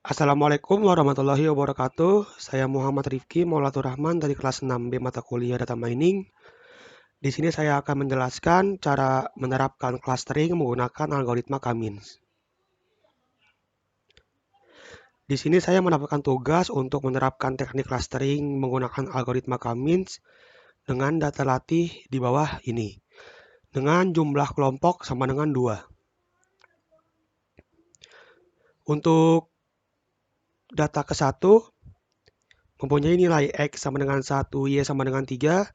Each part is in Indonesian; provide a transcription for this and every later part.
Assalamualaikum warahmatullahi wabarakatuh. Saya Muhammad Rifki Maulatur Rahman dari kelas 6B mata kuliah Data Mining. Di sini saya akan menjelaskan cara menerapkan clustering menggunakan algoritma K-means. Di sini saya mendapatkan tugas untuk menerapkan teknik clustering menggunakan algoritma K-means dengan data latih di bawah ini. Dengan jumlah kelompok sama dengan 2. Untuk data ke-1 mempunyai nilai X sama dengan 1, Y sama dengan 3.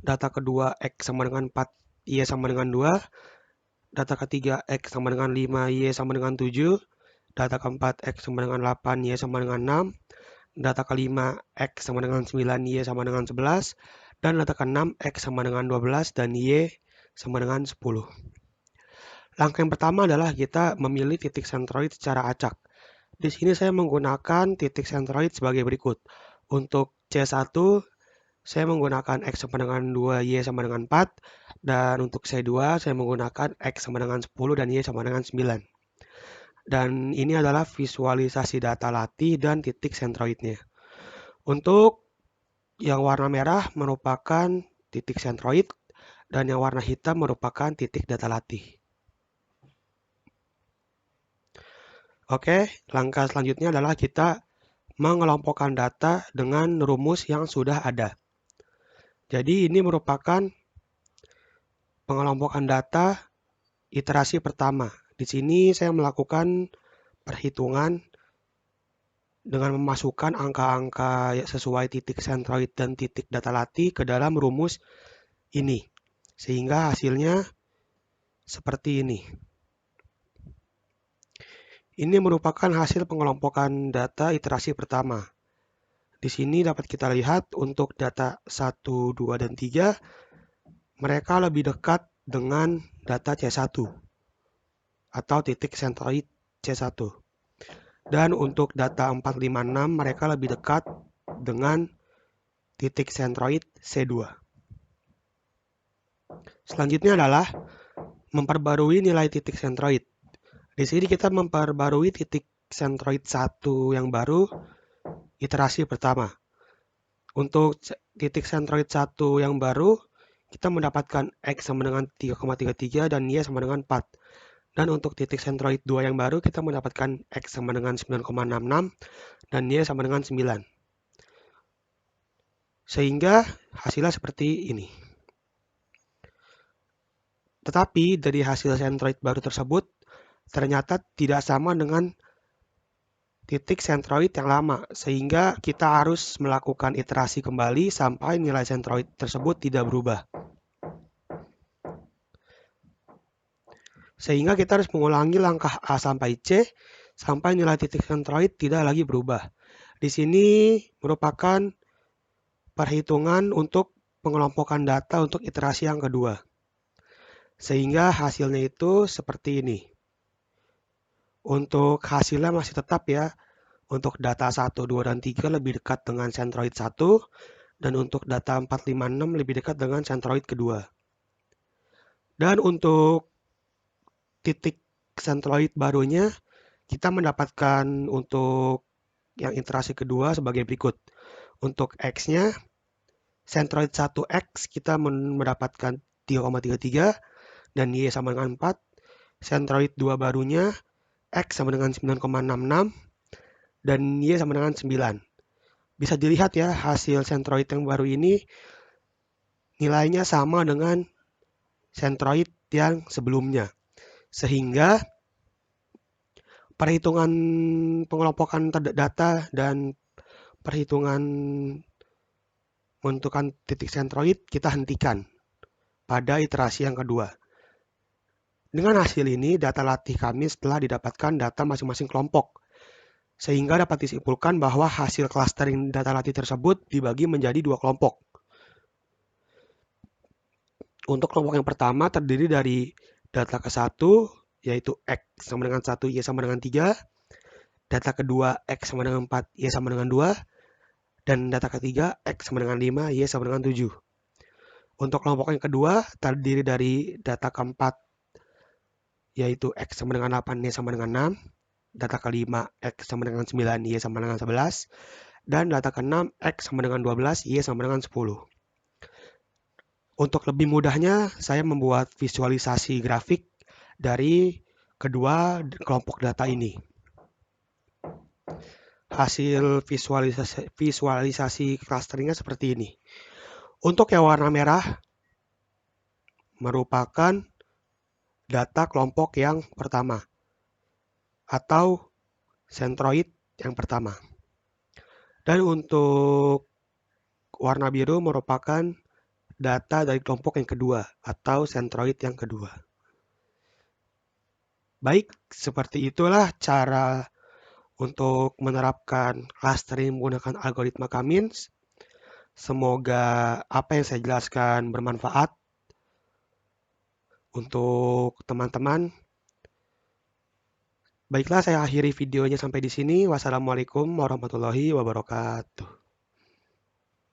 Data kedua X sama dengan 4, Y sama dengan 2. Data ketiga X sama dengan 5, Y sama dengan 7. Data keempat X sama dengan 8, Y sama dengan 6. Data kelima X sama dengan 9, Y sama dengan 11. Dan data keenam X sama dengan 12 dan Y sama dengan 10. Langkah yang pertama adalah kita memilih titik sentroid secara acak. Di sini saya menggunakan titik sentroid sebagai berikut. Untuk C1 saya menggunakan X sama dengan 2, Y sama dengan 4. Dan untuk C2 saya menggunakan X sama dengan 10 dan Y sama dengan 9. Dan ini adalah visualisasi data latih dan titik sentroidnya. Untuk yang warna merah merupakan titik sentroid dan yang warna hitam merupakan titik data latih. Oke, langkah selanjutnya adalah kita mengelompokkan data dengan rumus yang sudah ada. Jadi ini merupakan pengelompokan data iterasi pertama. Di sini saya melakukan perhitungan dengan memasukkan angka-angka sesuai titik sentroid dan titik data latih ke dalam rumus ini. Sehingga hasilnya seperti ini. Ini merupakan hasil pengelompokan data iterasi pertama. Di sini dapat kita lihat untuk data 1, 2, dan 3, mereka lebih dekat dengan data C1 atau titik sentroid C1. Dan untuk data 4, 5, 6, mereka lebih dekat dengan titik sentroid C2. Selanjutnya adalah memperbarui nilai titik sentroid. Di sini kita memperbarui titik sentroid 1 yang baru iterasi pertama. Untuk titik sentroid 1 yang baru, kita mendapatkan X sama dengan 3,33 dan Y sama dengan 4. Dan untuk titik sentroid 2 yang baru, kita mendapatkan X sama dengan 9,66 dan Y sama dengan 9. Sehingga hasilnya seperti ini. Tetapi dari hasil sentroid baru tersebut, ternyata tidak sama dengan titik sentroid yang lama, sehingga kita harus melakukan iterasi kembali sampai nilai sentroid tersebut tidak berubah. Sehingga kita harus mengulangi langkah A sampai C sampai nilai titik sentroid tidak lagi berubah. Di sini merupakan perhitungan untuk pengelompokan data untuk iterasi yang kedua. Sehingga hasilnya itu seperti ini. Untuk hasilnya masih tetap ya. Untuk data 1, 2, dan 3 lebih dekat dengan sentroid 1. Dan untuk data 4, 5, 6 lebih dekat dengan sentroid kedua. Dan untuk titik sentroid barunya, kita mendapatkan untuk yang iterasi kedua sebagai berikut. Untuk X-nya, sentroid 1X kita mendapatkan 3,33 dan Y sama dengan 4. Sentroid 2 barunya, X sama dengan 9,66 dan Y sama dengan 9. Bisa dilihat ya, hasil sentroid yang baru ini nilainya sama dengan sentroid yang sebelumnya. Sehingga perhitungan pengelompokan data dan perhitungan menentukan titik sentroid kita hentikan pada iterasi yang kedua. Dengan hasil ini, data latih kami setelah didapatkan data masing-masing kelompok, sehingga dapat disimpulkan bahwa hasil clustering data latih tersebut dibagi menjadi 2 kelompok. Untuk kelompok yang pertama terdiri dari data ke-1, yaitu X sama dengan 1, Y sama dengan 3. Data kedua, X sama dengan 4, Y sama dengan 2. Dan data ketiga, X sama dengan 5, Y sama dengan 7. Untuk kelompok yang kedua, terdiri dari data keempat, yaitu X sama dengan 8, Y sama dengan 6. data kelima X sama dengan 9, Y sama dengan 11, dan data keenam X sama dengan 12, Y sama dengan 10. Untuk lebih mudahnya, saya membuat visualisasi grafik dari kedua kelompok data ini. Hasil visualisasi clusteringnya seperti ini. Untuk yang warna merah merupakan data kelompok yang pertama atau centroid yang pertama. Dan untuk warna biru merupakan data dari kelompok yang kedua atau centroid yang kedua. Baik, seperti itulah cara untuk menerapkan clustering menggunakan algoritma K-means. Semoga apa yang saya jelaskan bermanfaat untuk teman-teman. Baiklah, saya akhiri videonya sampai di sini. Wassalamualaikum warahmatullahi wabarakatuh.